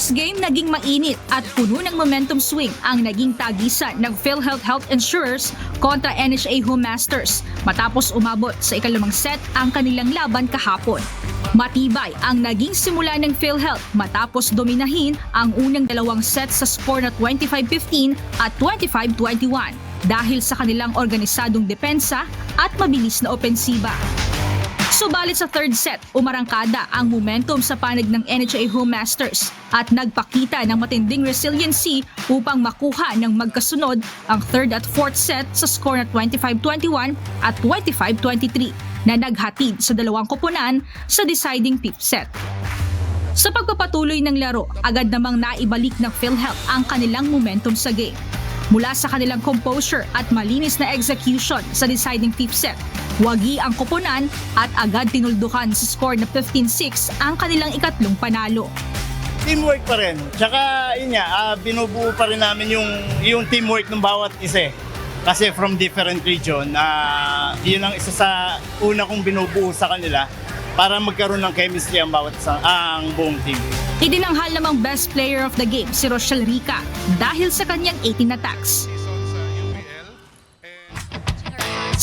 first game naging mainit at puno ng momentum swing ang naging tagisan ng PhilHealth Health Insurers kontra NHA Home Masters matapos umabot sa ikalawang set ang kanilang laban kahapon. Matibay ang naging simula ng PhilHealth matapos dominahin ang unang dalawang set sa score na 25-15 at 25-21 dahil sa kanilang organisadong depensa at mabilis na opensiba. Subalit sa third set, umarangkada ang momentum sa panig ng NHA Home Masters at nagpakita ng matinding resiliency upang makuha ng magkasunod ang third at fourth set sa score na 25-21 at 25-23 na naghatid sa dalawang koponan sa deciding fifth set. Sa pagpapatuloy ng laro, agad namang naibalik ng PhilHealth ang kanilang momentum sa game. Mula sa kanilang composure at malinis na execution sa deciding fifth set, wagi ang koponan at agad tinuldukan sa score na 15-6 ang kanilang ikatlong panalo. Teamwork pa rin. Tsaka yun nga, binubuo pa rin namin yung teamwork ng bawat isa. Kasi from different region, yun ang isa sa una kong binubuo sa kanila para magkaroon ng chemistry ang ang buong team. Idinanghal namang best player of the game si Rochelle Rica dahil sa kanyang 18 attacks.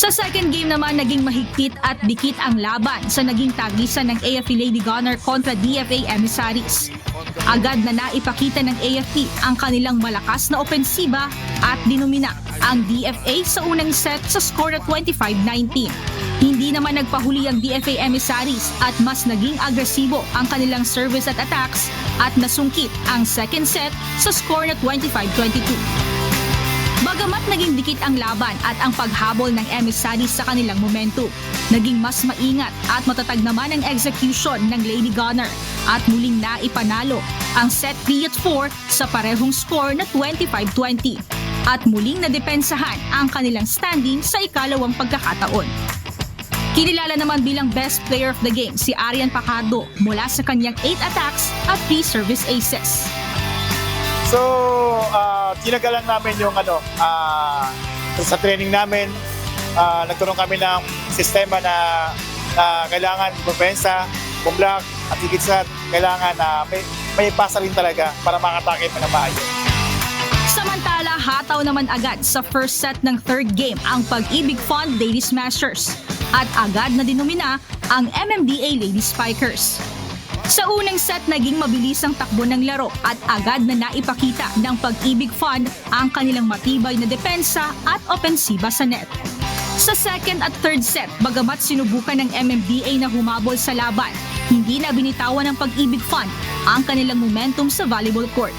Sa second game naman, naging mahigpit at dikit ang laban sa naging tagisan ng AFP Lady Gunner kontra DFA Emissaries. Agad na naipakita ng AFP ang kanilang malakas na opensiba at dinumina ang DFA sa unang set sa score na 25-19. Hindi naman nagpahuli ang DFA Emissaries at mas naging agresibo ang kanilang service at attacks at nasungkit ang second set sa score na 25-22. Bagamat naging dikit ang laban at ang paghabol ng Emissaries sa kanilang momentum, naging mas maingat at matatag naman ang execution ng Lady Gunner at muling naipanalo ang set 3 at 4 sa parehong score na 25-20 at muling nadepensahan ang kanilang standing sa ikalawang pagkakataon. Kinilala naman bilang best player of the game si Arian Pacardo mula sa kanyang 8 attacks at 3 service aces. So, tinagalan namin yung sa training namin, nagkaroon kami ng sistema na kailangan bupensa, bumlock, at higit sa kailangan na may pasa rin talaga para makatake pa na maayos. Samantala, hataw naman agad sa first set ng third game ang Pag-ibig Fund Lady Smashers at agad na dinumina ang MMDA Lady Spikers. Sa unang set, naging mabilis ang takbo ng laro at agad na naipakita ng Pag-ibig Fund ang kanilang matibay na depensa at opensiba sa net. Sa second at third set, bagamat sinubukan ng MMDA na humabol sa laban, hindi na binitawan ng Pag-ibig Fund ang kanilang momentum sa volleyball court.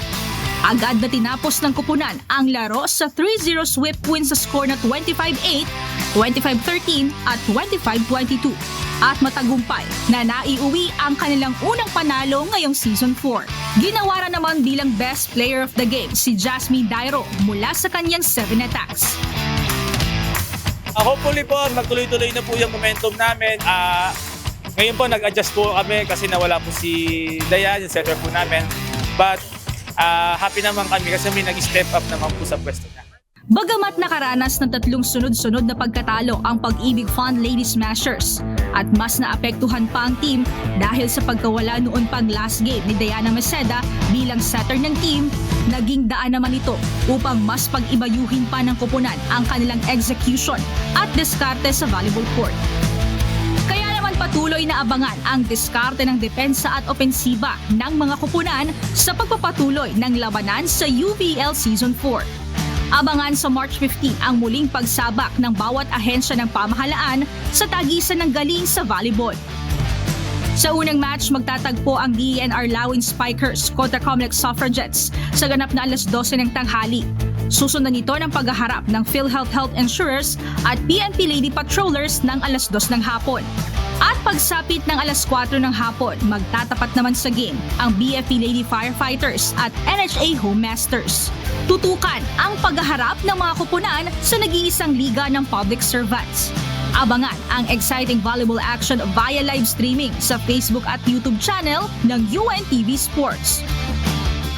Agad na tinapos ng koponan ang laro sa 3-0 sweep win sa score na 25-8, 25-13 at 25-22 at matagumpay na naiuwi ang kanilang unang panalo ngayong Season 4. Ginawaran naman bilang best player of the game si Jasmine Dairo mula sa kanyang 7 attacks. Hopefully po, magtuloy-tuloy na po yung momentum namin. Ngayon po, nag-adjust po kami kasi nawala po si Dayan, yung setter po namin. But happy naman kami kasi may nag-step up naman po sa pwesto niya. Bagamat nakaranas ng 3 sunod-sunod na pagkatalo ang Pag-ibig Fund Lady Smashers at mas naapektuhan pa ang team dahil sa pagkawala noon pang last game ni Diana Maceda bilang setter ng team, naging daan naman ito upang mas pag-ibayuhin pa ng koponan ang kanilang execution at diskarte sa volleyball court. Kaya naman patuloy na abangan ang diskarte ng depensa at opensiba ng mga koponan sa pagpapatuloy ng labanan sa UVL Season 4. Abangan sa March 15 ang muling pagsabak ng bawat ahensya ng pamahalaan sa tagisan ng galing sa volleyball. Sa unang match, magtatagpo ang DENR Lawin Spikers kontra Comlex Suffragettes sa ganap na 12:00 ng tanghali. Susundan nito ng paghaharap ng PhilHealth Health Insurers at PNP Lady Patrollers ng 2:00 ng hapon. At pagsapit ng 4:00 ng hapon, magtatapat naman sa game ang BFP Lady Firefighters at NHA Home Masters. Tutukan ang paghaharap ng mga koponan sa nag-iisang liga ng public servants. Abangan ang exciting volleyball action via live streaming sa Facebook at YouTube channel ng UNTV Sports.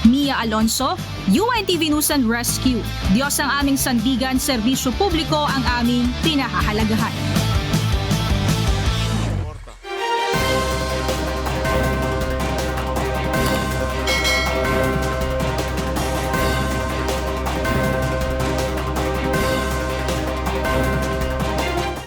Mia Alonso, UNTV News and Rescue. Diyos ang aming sandigan, serbisyo publiko ang aming pinahahalagahan.